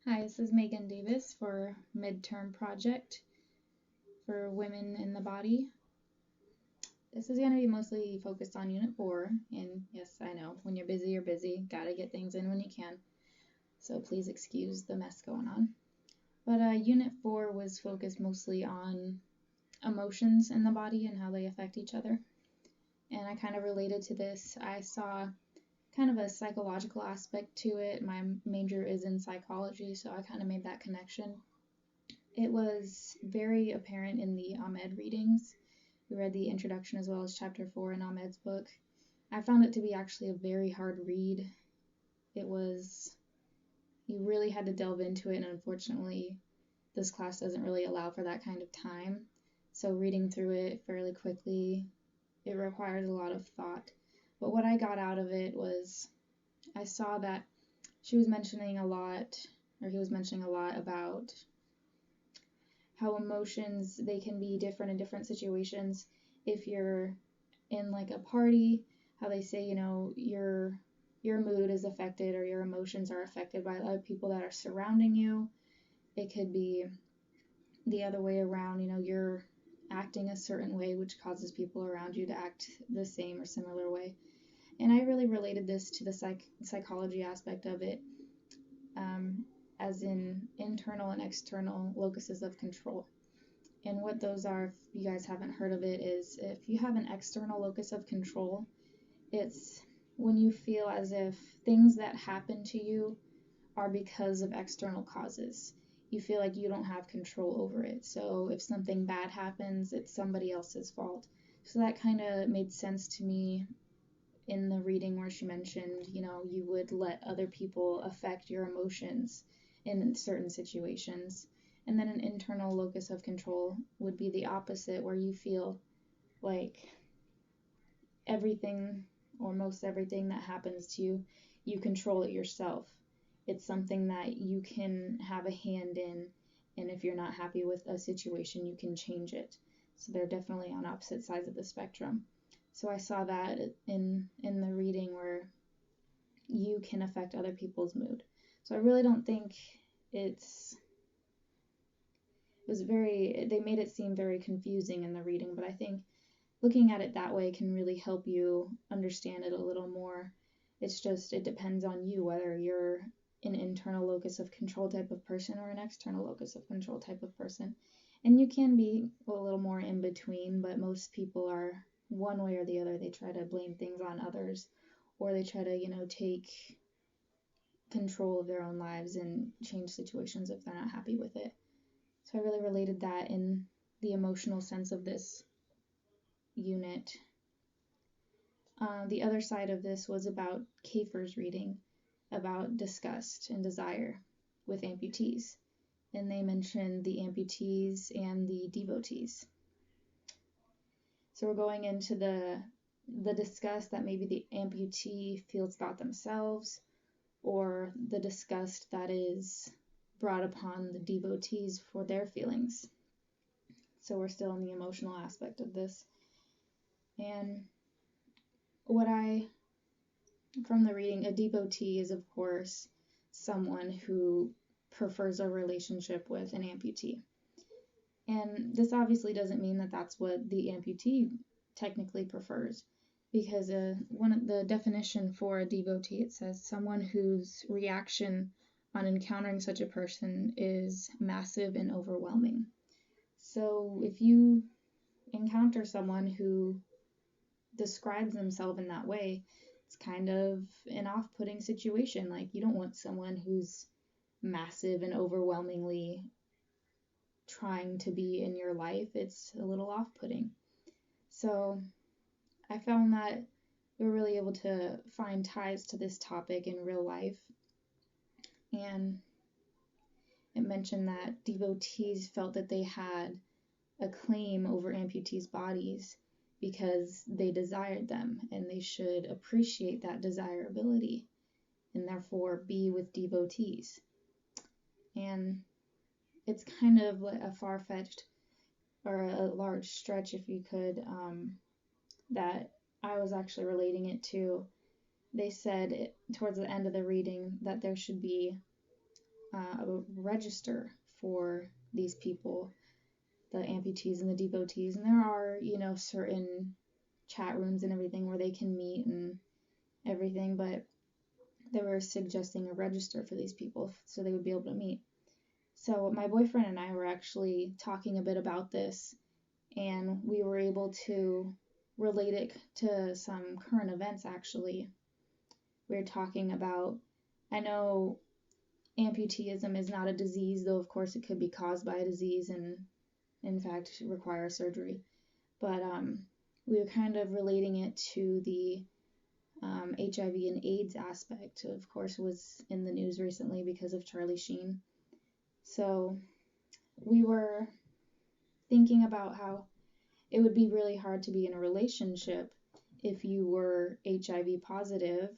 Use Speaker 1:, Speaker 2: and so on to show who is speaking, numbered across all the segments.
Speaker 1: Hi, this is Megan Davis for Midterm Project for Women in the Body. This is going to be mostly focused on Unit 4, and yes, I know, when you're busy, gotta get things in when you can, so please excuse the mess going on. But Unit 4 was focused mostly on emotions in the body and how they affect each other, and I kind of related to this. I saw kind of a psychological aspect to it. My major is in psychology, so I kind of made that connection. It was very apparent in the Ahmed readings. We read the introduction as well as chapter 4 in Ahmed's book. I found it to be actually a very hard read. It was, you really had to delve into it, and unfortunately, this class doesn't really allow for that kind of time. So reading through it fairly quickly, it requires a lot of thought. But what I got out of it was, I saw that she was mentioning a lot, or he was mentioning a lot about how emotions, they can be different in different situations. If you're in like a party, how they say, your mood is affected or your emotions are affected by other people that are surrounding you. It could be the other way around, you're acting a certain way which causes people around you to act the same or similar way. And I really related this to the psychology aspect of it, as in internal and external locuses of control. And what those are, if you guys haven't heard of it, is if you have an external locus of control, it's when you feel as if things that happen to you are because of external causes. You feel like you don't have control over it. So if something bad happens, it's somebody else's fault. So that kind of made sense to me in the reading where she mentioned, you would let other people affect your emotions in certain situations. And then an internal locus of control would be the opposite, where you feel like everything or most everything that happens to you, you control it yourself. It's something that you can have a hand in, and if you're not happy with a situation, you can change it. So they're definitely on opposite sides of the spectrum. So I saw that in the reading where you can affect other people's mood. So I really don't think it was they made it seem very confusing in the reading, but I think looking at it that way can really help you understand it a little more. It's just, it depends on you whether you're an internal locus of control type of person or an external locus of control type of person. And you can be a little more in between, but most people are one way or the other. They try to blame things on others, or they try to, take control of their own lives and change situations if they're not happy with it. So I really related that in the emotional sense of this unit. The other side of this was about Kafer's reading about disgust and desire with amputees. And they mentioned the amputees and the devotees. So we're going into the disgust that maybe the amputee feels about themselves, or the disgust that is brought upon the devotees for their feelings. So we're still in the emotional aspect of this. And from the reading, a devotee is, of course, someone who prefers a relationship with an amputee. And this obviously doesn't mean that that's what the amputee technically prefers, because one of the definition for a devotee, it says someone whose reaction on encountering such a person is massive and overwhelming. So if you encounter someone who describes themselves in that way, it's kind of an off-putting situation. Like, you don't want someone who's massive and overwhelmingly trying to be in your life. It's a little off-putting. So I found that we were really able to find ties to this topic in real life. And it mentioned that devotees felt that they had a claim over amputees' bodies because they desired them, and they should appreciate that desirability and therefore be with devotees. And it's kind of like a far-fetched or a large stretch, if you could, that I was actually relating it to. They said towards the end of the reading that there should be a register for these people, the amputees and the devotees, and there are, certain chat rooms and everything where they can meet and everything, but they were suggesting a register for these people so they would be able to meet. So my boyfriend and I were actually talking a bit about this, and we were able to relate it to some current events. Actually, we were talking about, I know amputeeism is not a disease, though of course it could be caused by a disease and in fact require surgery, but we were kind of relating it to the HIV and AIDS aspect. Of course, was in the news recently because of Charlie Sheen. So we were thinking about how it would be really hard to be in a relationship if you were HIV positive.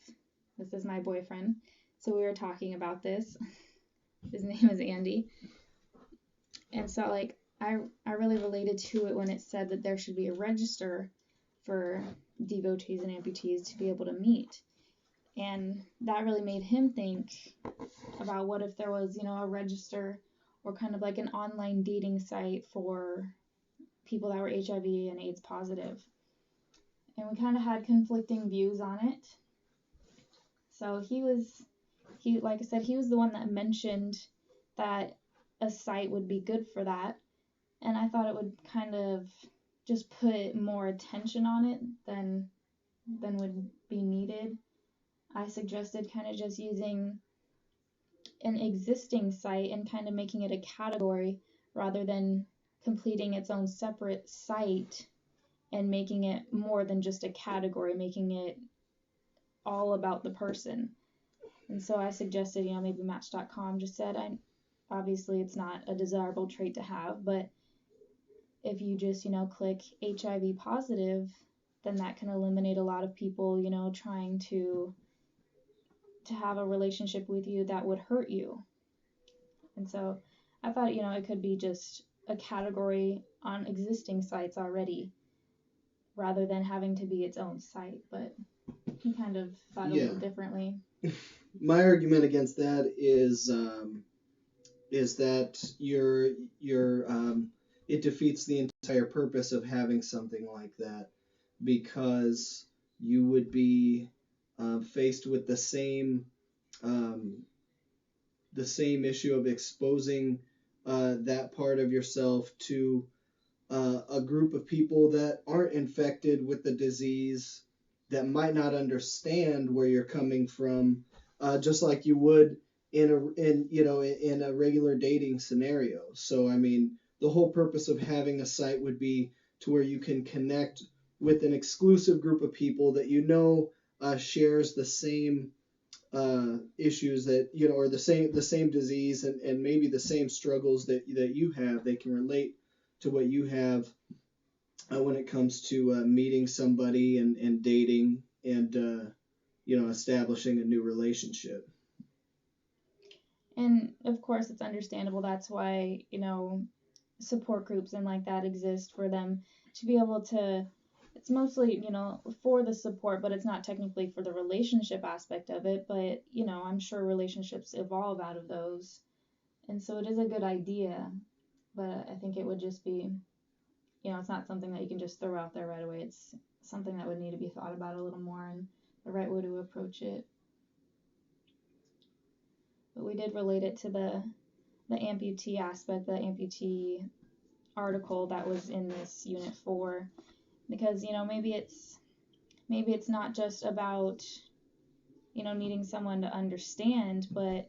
Speaker 1: This is my boyfriend. So we were talking about this. His name is Andy. And so I really related to it when it said that there should be a register for devotees and amputees to be able to meet. And that really made him think about what if there was, a register or kind of like an online dating site for people that were HIV and AIDS positive. And we kind of had conflicting views on it. So like I said, he was the one that mentioned that a site would be good for that. And I thought it would kind of just put more attention on it than would be needed. I suggested kind of just using an existing site and kind of making it a category rather than completing its own separate site and making it more than just a category, making it all about the person. And so I suggested, maybe Match.com just said, obviously it's not a desirable trait to have, but if you just, click HIV positive, then that can eliminate a lot of people, trying to have a relationship with you that would hurt you. And so I thought, it could be just a category on existing sites already rather than having to be its own site. But he kind of thought a little differently.
Speaker 2: My argument against that is that it defeats the entire purpose of having something like that, because you would be faced with the same issue of exposing that part of yourself to a group of people that aren't infected with the disease, that might not understand where you're coming from, just like you would in a regular dating scenario. So I mean, the whole purpose of having a site would be to where you can connect with an exclusive group of people that shares the same issues that or the same disease, and maybe the same struggles that you have. They can relate to what you have when it comes to meeting somebody and dating and establishing a new relationship.
Speaker 1: And of course, it's understandable. That's why support groups and like that exist, for them to be able to. It's mostly, for the support, but it's not technically for the relationship aspect of it. But, I'm sure relationships evolve out of those. And so it is a good idea, but I think it would just be, it's not something that you can just throw out there right away. It's something that would need to be thought about a little more and the right way to approach it. But we did relate it to the amputee aspect, the amputee article that was in this Unit 4, because maybe it's not just about needing someone to understand, but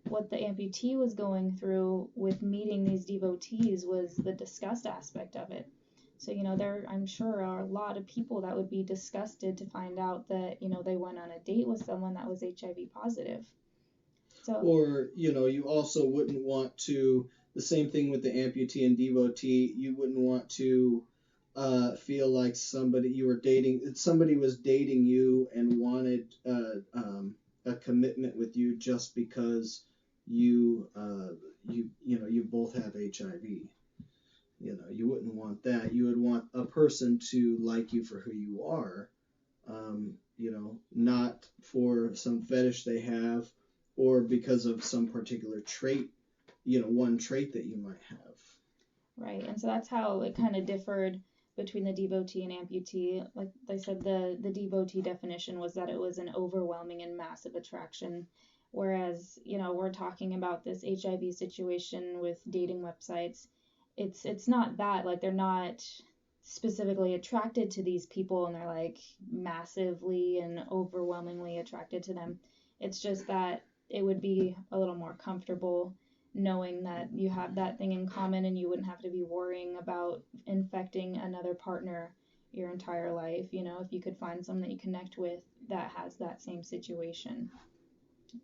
Speaker 1: what the amputee was going through with meeting these devotees was the disgust aspect of it. So there, I'm sure, are a lot of people that would be disgusted to find out that they went on a date with someone that was HIV positive. So,
Speaker 2: or you also wouldn't want to, the same thing with the amputee and devotee, you wouldn't want to feel like somebody was dating you and wanted a commitment with you just because you both have HIV. You wouldn't want that. You would want a person to like you for who you are, not for some fetish they have, or because of some particular trait, one trait that you might have.
Speaker 1: Right, and so that's how it kind of differed between the devotee and amputee. Like I said, the devotee definition was that it was an overwhelming and massive attraction, whereas we're talking about this HIV situation with dating websites. It's not that, like, they're not specifically attracted to these people and they're like massively and overwhelmingly attracted to them. It's just that it would be a little more comfortable knowing that you have that thing in common and you wouldn't have to be worrying about infecting another partner your entire life. If you could find someone that you connect with that has that same situation.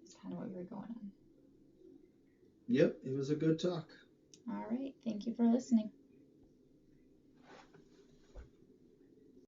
Speaker 1: It's kind of what you were going on.
Speaker 2: Yep, it was a good talk.
Speaker 1: All right, thank you for listening.